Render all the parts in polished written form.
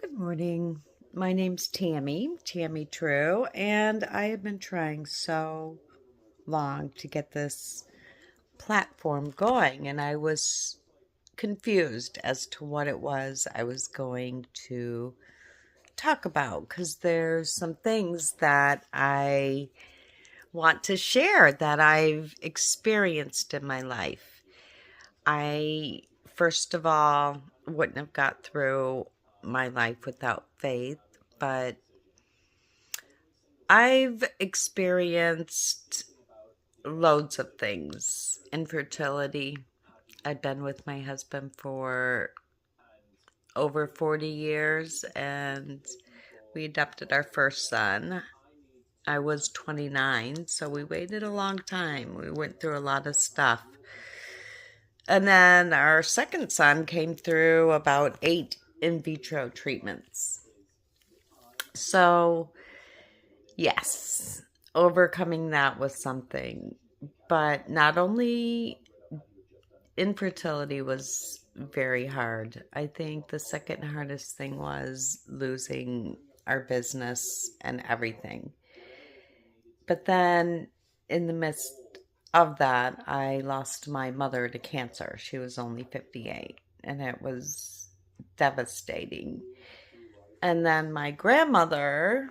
Good morning. My name's Tammy True, and I have been trying so long to get this platform going, and I was confused as to what it was I was going to talk about because there's some things that I want to share that I've experienced in my life. I, first of all, wouldn't have got through my life without faith, but I've experienced loads of things. Infertility. I've been with my husband for over 40 years and we adopted our first son. I was 29, so we waited a long time. We went through a lot of stuff. And then our second son came through about 8 in vitro treatments. So, yes, overcoming that was something. But not only infertility was very hard, I think the second hardest thing was losing our business and everything. But then, in the midst of that, I lost my mother to cancer. She was only 58, and it was devastating. And then my grandmother,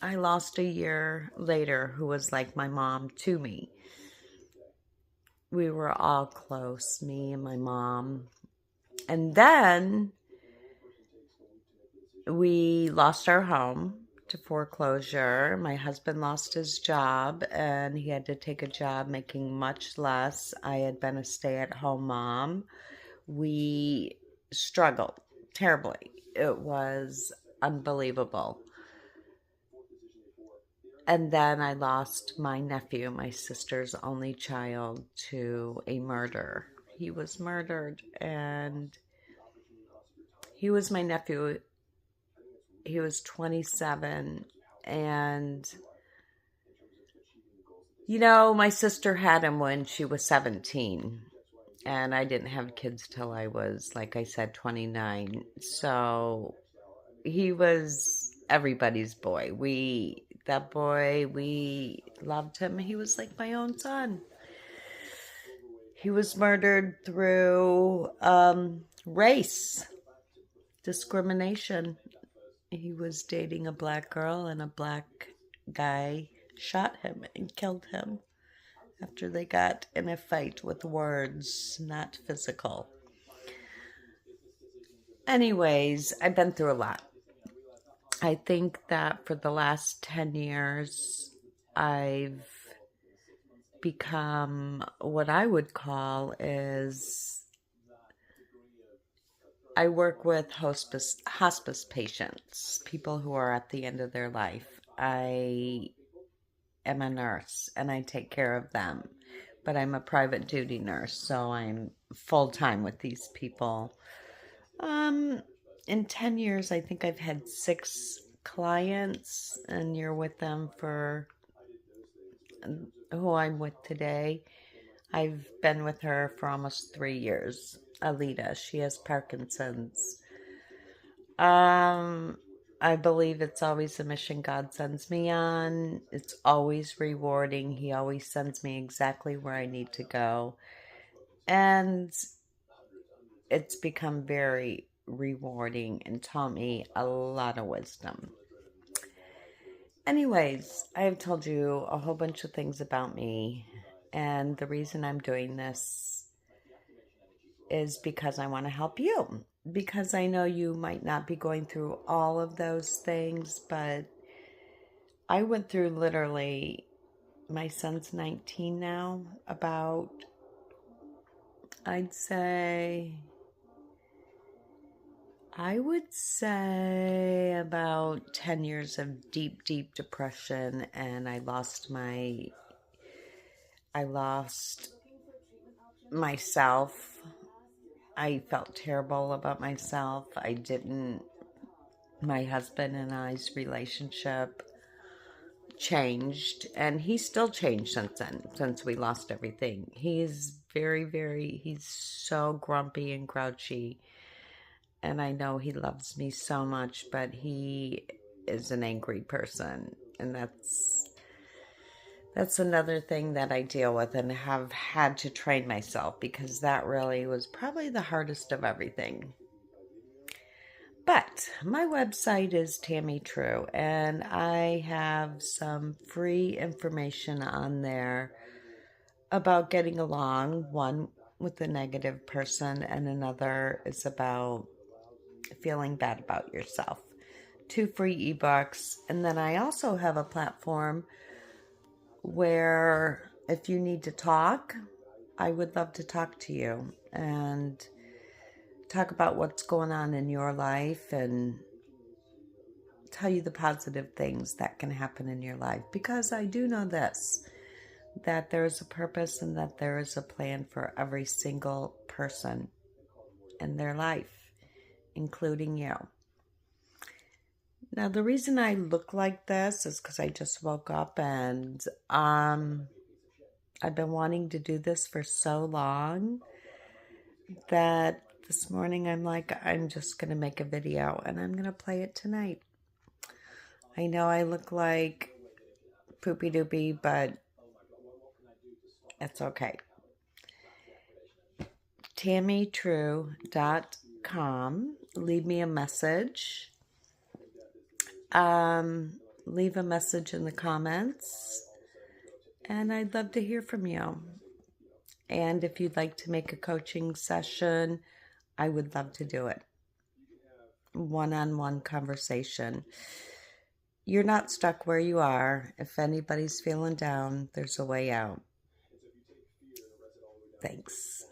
I lost a year later, who was like my mom to me. We were all close, me and my mom. And then we lost our home to foreclosure. My husband lost his job and he had to take a job making much less. I had been a stay-at-home mom. We struggled terribly. It was unbelievable. And then I lost my nephew, my sister's only child, to a murder. He was murdered, and he was my nephew. He was 27, and my sister had him when she was 17, and I didn't have kids till I was, like I said, 29. So he was everybody's boy. We loved him. He was like my own son. He was murdered through race discrimination. He was dating a black girl, and a black guy shot him and killed him after they got in a fight with words, not physical. Anyways, I've been through a lot. I think that for the last 10 years, I've become what I would call is I work with hospice patients, people who are at the end of their life. I am a nurse and I take care of them, but I'm a private duty nurse, so I'm full time with these people. Um, in 10 years, I think I've had 6 clients, and you're with them for who I'm with today. I've been with her for almost 3 years. Alita, she has Parkinson's. Um, I believe it's always a mission God sends me on. It's always rewarding. He always sends me exactly where I need to go. And it's become very rewarding and taught me a lot of wisdom. Anyways, I have told you a whole bunch of things about me, and the reason I'm doing this is because I want to help you. Because I know you might not be going through all of those things, but I went through literally, my son's 19 now, about, I would say about 10 years of deep, deep depression, and I lost myself. I felt terrible about myself. My husband and I's relationship changed, and he's still changed since then, since we lost everything. He's so grumpy and grouchy, and I know he loves me so much, but he is an angry person, and that's another thing that I deal with and have had to train myself, because that really was probably the hardest of everything. But my website is Tammy True, and I have some free information on there about getting along. One with a negative person, and another is about feeling bad about yourself. 2 free ebooks. And then I also have a platform where if you need to talk, I would love to talk to you and talk about what's going on in your life and tell you the positive things that can happen in your life. Because I do know this, that there is a purpose and that there is a plan for every single person in their life, including you. Now, the reason I look like this is because I just woke up, and I've been wanting to do this for so long that this morning I'm like, I'm just going to make a video and I'm going to play it tonight. I know I look like poopy doopy, but it's okay. TammyTrue.com. Leave me a message. Leave a message in the comments, and I'd love to hear from you. And if you'd like to make a coaching session, I would love to do it. One-on-one conversation. You're not stuck where you are. If anybody's feeling down, there's a way out. Thanks.